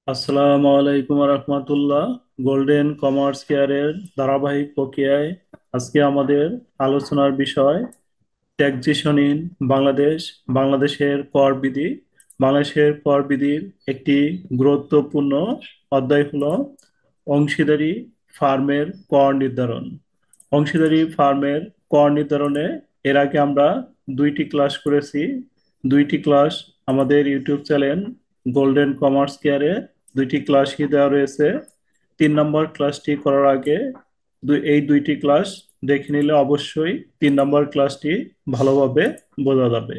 আসসালামু আলাইকুম রহমতুল্লাহ। Golden commerce কেয়ারের ধারাবাহিক প্রক্রিয়ায় আজকে আমাদের আলোচনার বিষয় ট্যাক্সেশন ইন বাংলাদেশ। বাংলাদেশের কর বিধি। বাংলাদেশের কর বিধির একটি গুরুত্বপূর্ণ অধ্যায় হলো অংশীদারি ফার্মের কর নির্ধারণ। অংশীদারি ফার্মের কর নির্ধারণে এর আগে আমরা দুইটি ক্লাস করেছি। দুইটি ক্লাস আমাদের ইউটিউব চ্যানেল গোল্ডেন কমার্স কেয়ারে দুইটি ক্লাসই দেওয়া রয়েছে। 3 নম্বর ক্লাসটি করার আগে এই দুইটি ক্লাস দেখে নিলে অবশ্যই 3 নম্বর ক্লাসটি ভালোভাবে বোঝা যাবে।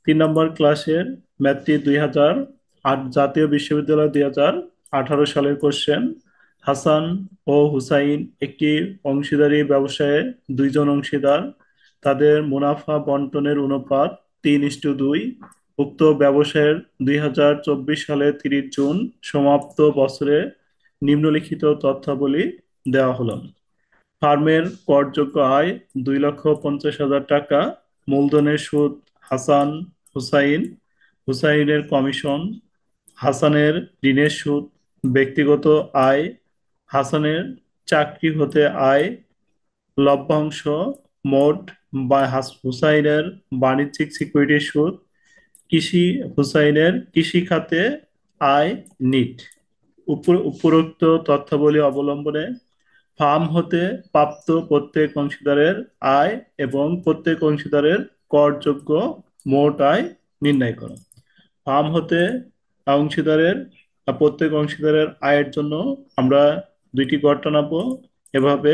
3 নম্বর ক্লাসের ম্যাথটি 2008 জাতীয় বিশ্ববিদ্যালয় 2018 সালের কোশ্চেন। হাসান ও হুসাইন একটি অংশীদারি ব্যবসায়ে দুইজন অংশীদার, তাদের মুনাফা বন্টনের অনুপাত 3:2। উক্ত ব্যবসায়ের 2024 সালের 30 জুন সমাপ্ত বছরে নিম্নলিখিত তথ্যাবলী দেওয়া হলো। ফার্মের করযোগ্য আয় 2,50,000 টাকা। মূলধনের সুদ হাসান হুসাইন। হুসাইনের কমিশন। হাসানের ঋণের সুদ। ব্যক্তিগত আয় হাসানের চাকরি হতে আয় লভ্যাংশ। মোট হুসাইনের বাণিজ্যিক সিকিউরিটির সুদ। কৃষি হুসাইনের কৃষি খাতে আয় নিট। উপরোক্ত তথ্যাবলী অবলম্বনে ফার্ম হতে প্রাপ্ত প্রত্যেক অংশীদারের আয় এবং প্রত্যেক অংশীদারের করযোগ্য মোট আয় নির্ণয় করো। ফার্ম হতে অংশীদারের প্রত্যেক অংশীদারের আয়ের জন্য আমরা দুইটি গড় টানাবো। এভাবে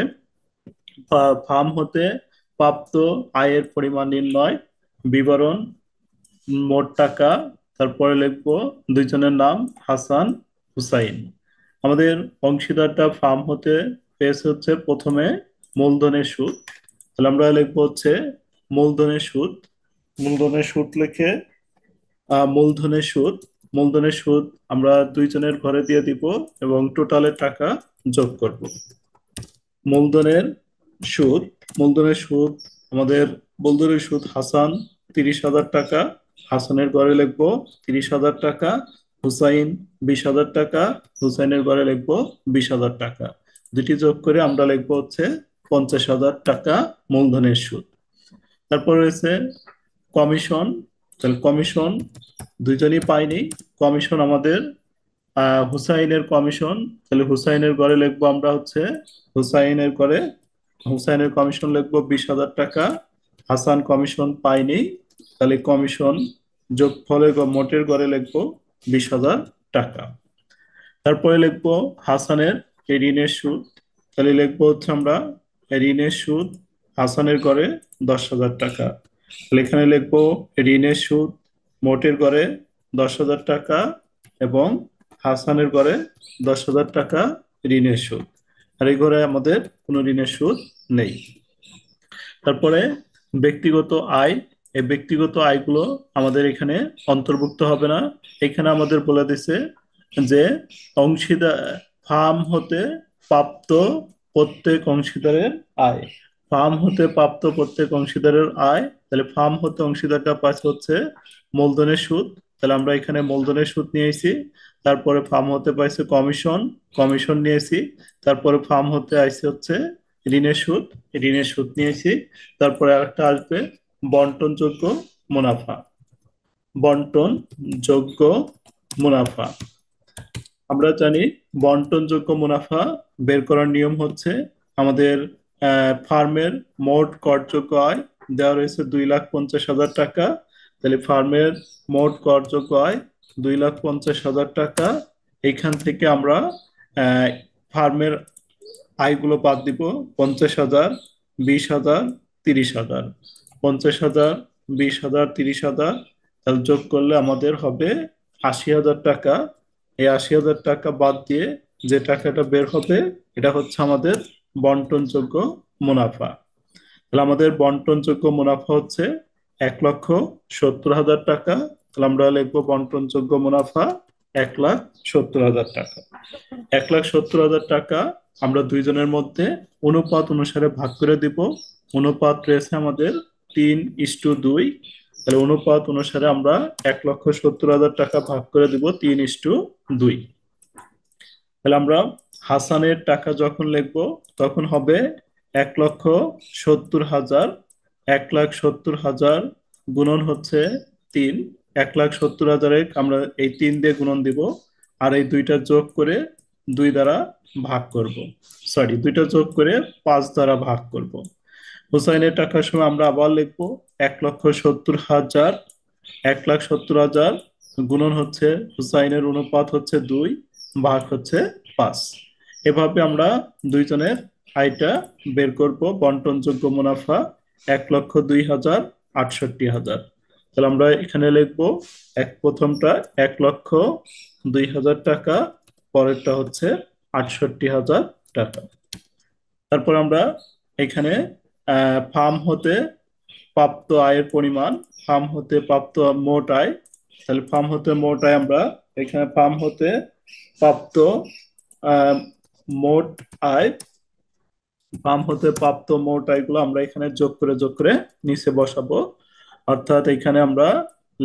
ফার্ম হতে প্রাপ্ত আয়ের পরিমাণ নির্ণয় বিবরণ, মোট টাকা, তারপরে লিখবো দুইজনের নাম হাসান হুসাইন। আমাদের অংশীদারটা ফার্ম হতে পেয়েছে হচ্ছে প্রথমে মূলধনের সুদ। তাহলে আমরা লিখবো হচ্ছে মূলধনের সুদ। মূলধনের সুদ লিখে মূলধনের সুদ। মূলধনের সুদ আমরা দুইজনের ঘরে দিয়ে দিব এবং টোটালের টাকা যোগ করব। মূলধনের সুদ। মূলধনের সুদ আমাদের মূলধনের সুদ হাসান 30,000 টাকা। হাসানের ঘরে লিখবো 30,000 টাকা। হুসাইন 20,000 টাকা। হুসাইনের ঘরে লিখবো 20,000 টাকা। দুটি যোগ করে আমরা লিখবো হচ্ছে 50,000 টাকা মূলধনের সুদ। তারপর রয়েছে কমিশন। তাহলে কমিশন দুইজনই পাইনি। কমিশন আমাদের হুসাইনের কমিশন। তাহলে হুসাইনের ঘরে লিখবো আমরা হচ্ছে হুসাইনের ঘরে হুসাইনের কমিশন লিখবো 20,000 টাকা। হাসান কমিশন পাইনি, তাহলে কমিশন যোগফলের মোটের ঘরে লিখবো 20,000 টাকা। তারপরে লিখবো হাসানের ঋণের সুদ। তাহলে লিখবো হচ্ছে আমরা ঋণের সুদ হাসানের ঘরে 10,000 টাকা। তাহলে এখানে লিখবো ঋণের সুদ মোটের ঘরে 10,000 টাকা এবং হাসানের ঘরে 10,000 টাকা ঋণের সুদ। আর এই ঘরে আমাদের কোনো ঋণের সুদ নেই। তারপরে ব্যক্তিগত আয়। এই ব্যক্তিগত আয়গুলো আমাদের এখানে অন্তর্ভুক্ত হবে না। এখানে আমাদের বলে দিছে যে অংশীদার ফার্ম হতে প্রাপ্ত প্রত্যেক অংশীদারের আয়। ফার্ম হতে প্রাপ্ত প্রত্যেক অংশীদারের আয়। তাহলে ফার্ম হতে অংশীদারটা পাচ্ছে হচ্ছে মূলধনের সুদ। তাহলে আমরা এখানে মূলধনের সুদ নিয়েছি। তারপরে ফার্ম হতে পাইছে কমিশন। কমিশন নিয়েছি। তারপরে ফার্ম হতে আইছে হচ্ছে ঋণের সুদ। ঋণের সুদ নিয়েছি। তারপরে আরেকটা আসবে বন্টনযোগ্য মুনাফা। বন্টনযোগ্য মুনাফা। আমরা জানি বন্টনযোগ্য মুনাফা বের করার নিয়ম হচ্ছে আমাদের ফার্মের মোট করযোগ্য আয় দেওয়া রয়েছে 2,50,000 টাকা। তাহলে ফার্মের মোট করযোগ্য আয় 2,50,000 টাকা। এইখান থেকে আমরা ফার্মের আয়গুলো বাদ দিব। 50,000, 20,000, 30,000। 50,000, 20,000, 30,000 তাহলে যোগ করলে আমাদের হবে 80,000 টাকা। এই 80,000 টাকা বাদ দিয়ে যে টাকাটা বের হবে এটা হচ্ছে আমাদের বন্টনযোগ্য মুনাফা। তাহলে আমাদের বন্টনযোগ্য মুনাফা হচ্ছে 1,70,000 টাকা। তাহলে আমরা লিখবো বন্টনযোগ্য মুনাফা 1,70,000 টাকা। 1,70,000 টাকা আমরা দুইজনের মধ্যে অনুপাত অনুসারে ভাগ করে দিব। অনুপাত রয়েছে আমাদের 3:2। তাহলে অনুপাত অনুসারে আমরা 1,70,000 টাকা ভাগ করে দিব 3:2। তাহলে আমরা হাসানের টাকা যখন লিখবো তখন হবে 1,70,000। 1,70,000 গুণন হচ্ছে 3। 1,70,000 আমরা এই 3 দিয়ে গুণন দিব, আর এই দুইটা যোগ করে 2 দ্বারা ভাগ করব। সরি, দুইটা যোগ করে 5 দ্বারা ভাগ করব। হুসাইনের টাকার সময় আমরা আবার লিখবো 1,70,000। 1,70,000 গুণন হচ্ছে হুসাইনের অনুপাত হচ্ছে 2, ভাগ হচ্ছে 5। এভাবে আমরা দুইজনের আয়টা বের করব। বন্টনযোগ্য মুনাফা 1,02,000, 68,000। তাহলে আমরা এখানে লিখবো প্রথমটা 1,02,000 টাকা, পরেরটা হচ্ছে 68,000 টাকা। তারপর আমরা এখানে ফার্ম হতে প্রাপ্ত আয়ের পরিমাণ, ফার্ম হতে প্রাপ্ত মোট আয়। তাহলে ফার্ম হতে মোট আয় আমরা এখানে ফার্ম হতে প্রাপ্ত আহ, মোট আয়, ফার্ম হতে প্রাপ্ত মোট আয়গুলো আমরা এখানে যোগ করে নিচে বসাবো। অর্থাৎ এখানে আমরা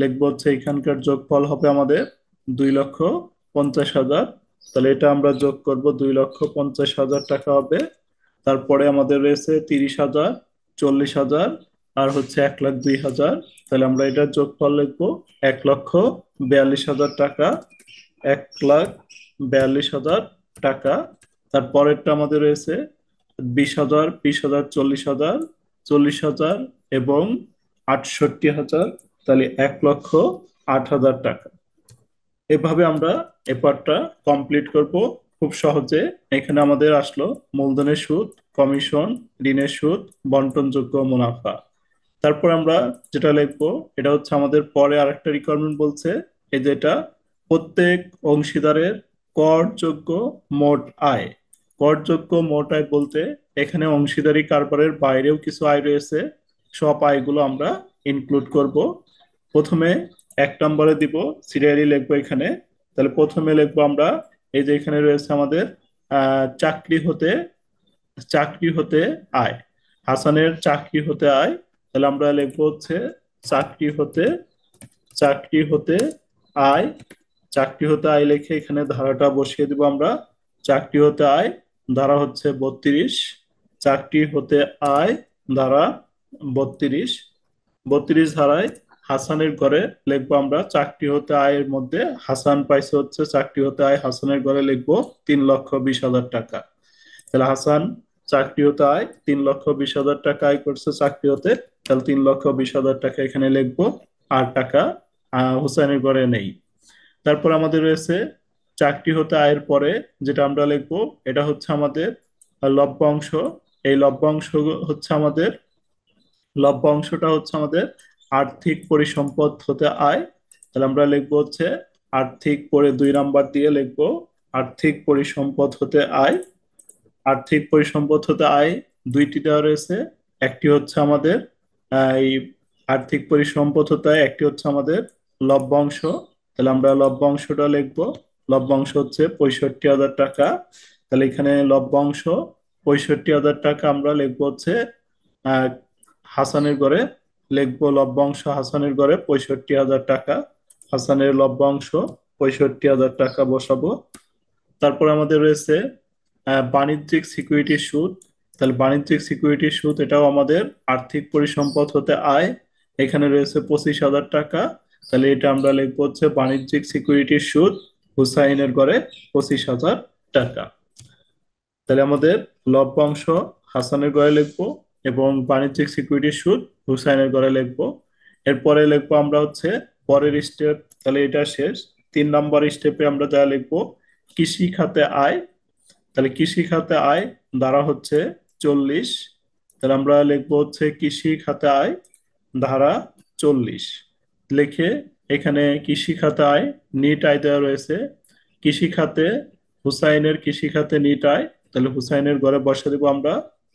লিখবো হচ্ছে এখানকার যোগফল হবে আমাদের 2,50,000। তাহলে এটা আমরা যোগ করব, 2,50,000 টাকা হবে। তারপরে আমাদের রয়েছে 30,000, 40,000, আর হচ্ছে 1,02,000। তাহলে আমরা এটা যোগফল লিখবো 1,42,000 টাকা। 1,42,000 টাকা। তারপরেরটা আমাদের রয়েছে 20,000, 20,000, 40,000, 40,000 এবং 68,000। তাহলে 1,08,000 টাকা। এভাবে আমরা এ পার্টটা কমপ্লিট করব খুব সহজে। এখানে আমাদের আসলো মূলধনের সুদ, কমিশন, ঋণের সুদ, বন্টনযোগ্য মুনাফা। তারপর আমরা যেটা লিখবো এটা হচ্ছে আমাদের পরে আরেকটা রিকোয়ারমেন্ট বলছে, এই যেটা প্রত্যেক অংশীদারের করযোগ্য মোট আয়। করযোগ্য মোট আয় বলতে এখানে অংশীদারি কারবারের বাইরেও কিছু আয় রয়েছে, সব আয়গুলো আমরা ইনক্লুড করব। প্রথমে 1 নম্বরে দিব, সিরিয়ালি লিখবো এখানে। তাহলে প্রথমে লিখবো আমরা এই যে এখানে রয়েছে আমাদের চাকরি হতে আয়। হাসানের চাকরি হতে আয়। তাহলে আমরা লিখবো হচ্ছে চাকরি হতে চাকরি হতে আয়। চাকরি হতে আয় লিখে এখানে ধারাটা বসিয়ে দিব আমরা। চাকরি হতে আয় ধারা হচ্ছে 32। চাকরি হতে আয় ধারা 32। 32 ধারায় হাসানের ঘরে লিখবো আমরা চাকরি হতে আয়ের মধ্যে হাসান পাইছে হচ্ছে চাকরি হতে আয়, হাসানের ঘরে লিখবো 3,20,000 টাকা। তাহলে হাসান চাকরি হতে আয় 3,20,000 টাকা আয় করছে চাকরি হতে। তাহলে 3,20,000 টাকা এখানে লিখবো, আর টাকা হুসাইনের ঘরে নেই। তারপর আমাদের রয়েছে চাকরি হতে আয়ের পরে যেটা আমরা লিখবো এটা হচ্ছে আমাদের লভ্যাংশ। এই লভ্যাংশটা হচ্ছে আমাদের আর্থিক পরিসম্পদ হতে আয়। তাহলে আমরা লিখবো হচ্ছে আর্থিক পরে 2 নাম্বার দিয়ে লিখবো আর্থিক পরিসম্পদ হতে আয়। আর্থিক পরিসম্পদ হতে আয় দুইটি দেওয়া রয়েছে। একটি হচ্ছে আমাদের এই আর্থিক পরিসম্পদ হতে আয়, একটি হচ্ছে আমাদের লভ্যাংশ। তাহলে আমরা লভ্যাংশটা লিখবো। লভ্যাংশ হচ্ছে 65,000 টাকা। তাহলে এখানে লভ্যাংশ 65,000 টাকা আমরা লিখবো হচ্ছে আহ হাসানের ঘরে লিখবো লভ্যাংশ হাসানের ঘরে 65,000 টাকা। হাসানের লভ্যাংশ 65,000 টাকা বসাবো। তারপর আমাদের রয়েছে বাণিজ্যিক সিকিউরিটির সুদ। তাহলে বাণিজ্যিক সিকিউরিটির সুদ এটাও আমাদের আর্থিক পরিসম্পদ হতে আয়। এখানে রয়েছে 25,000 টাকা। তাহলে এটা আমরা লিখবো হচ্ছে বাণিজ্যিক সিকিউরিটির সুদ হুসাইনের ঘরে 25,000 টাকা। তাহলে আমাদের লভ্যাংশ হাসানের ঘরে লিখবো এবং বাণিজ্যিক সিকিউরিটির সুদ হুসাইনের ঘরে লিখবো। এরপরে লিখবো আমরা হচ্ছে পরের স্টেপ। তাহলে এটা শেষ। 3 নম্বর স্টেপে আমরা যা লিখবো কৃষি খাতে আয়। তাহলে কৃষি খাতে আয় ধারা হচ্ছে 40। তাহলে আমরা লিখবো হচ্ছে কৃষি খাতে আয় ধারা 40 লিখে এখানে কৃষি খাতে আয় নিট আয় দেওয়া রয়েছে। কৃষি খাতে হুসাইনের কৃষি খাতে নিট আয়। তাহলে হুসাইনের ঘরে বসে দেবো আমরা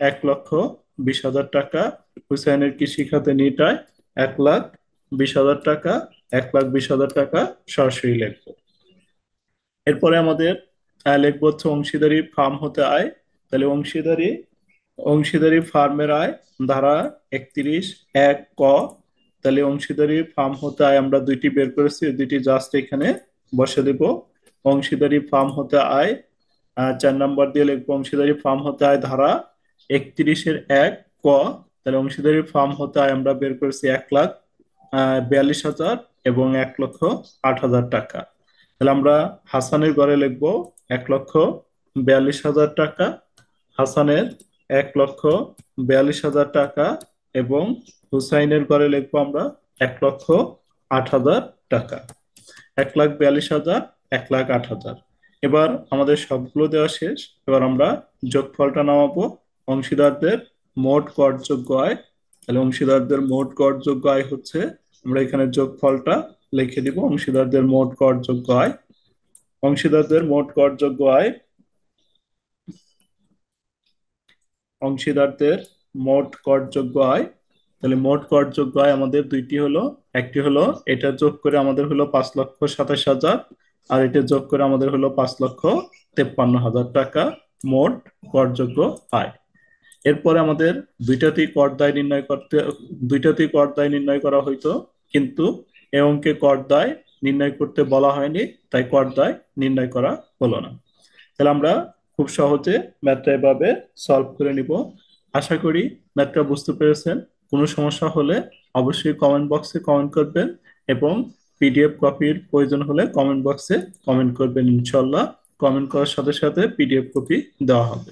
1,20,000 টাকা। হুসাইনের কৃষি খাতে নিট আয় 1,20,000 টাকা। 1,20,000 টাকা সরাসরি লিখবো। এরপরে আমাদের লিখবো হচ্ছে অংশীদারি ফার্ম হতে আয়। তাহলে অংশীদারি অংশীদারি ফার্মের আয় ধারা 31 1 ক। তাহলে অংশীদারি ফার্ম হতে আয় আমরা দুইটি বের করেছি, দুইটি জাস্ট এখানে বসে দেব। অংশীদারি ফার্ম হতে আয় 4 নম্বর দিয়ে লিখবো অংশীদারি ফার্ম হতে আয় ধারা 31-1 ক। তাহলে অংশীদারি ফার্ম হতে আয় আমরা বের করেছি 1,42,000 এবং 1,08,000 টাকা। তাহলে আমরা হাসানের ঘরে লিখবো 1,42,000 টাকা, হাসানের 1,42,000 টাকা, এবং হুসাইনের ঘরে লিখবো আমরা 1,08,000 টাকা। 1,42,000, 1,08,000। এবার আমাদের সবগুলো দেওয়া শেষ। এবার আমরা যোগফলটা নামাবো। অংশীদারদের মোট করযোগ্য আয়। তাহলে অংশীদারদের মোট করযোগ্য আয় হচ্ছে, আমরা এখানে যোগফলটা লিখে দিব। অংশীদারদের মোট করযোগ্য আয়, অংশীদারদের মোট করযোগ্য আয়, অংশীদারদের মোট করযোগ্য আয়। তাহলে মোট করযোগ্য আয় আমাদের দুইটি হলো, একটি হলো এটা যোগ করে আমাদের হলো 5,27,000, আর এটা যোগ করে আমাদের হলো 5,53,000 টাকা মোট করযোগ্য আয়। এরপরে আমাদের দুইটাতেই কর দায় নির্ণয় করতে, দুইটাতেই কর দায় নির্ণয় করা হইতো, কিন্তু এ অঙ্কে কর দায় নির্ণয় করতে বলা হয়নি, তাই কর দায় নির্ণয় করা হলো না। তাহলে আমরা খুব সহজে ম্যাথটা এভাবে সলভ করে নিব। আশা করি ম্যাথটা বুঝতে পেরেছেন। কোনো সমস্যা হলে অবশ্যই কমেন্ট বক্সে কমেন্ট করবেন, এবং পিডিএফ কপির প্রয়োজন হলে কমেন্ট বক্সে কমেন্ট করবেন। ইনশাল্লাহ কমেন্ট করার সাথে সাথে পিডিএফ কপি দেওয়া হবে।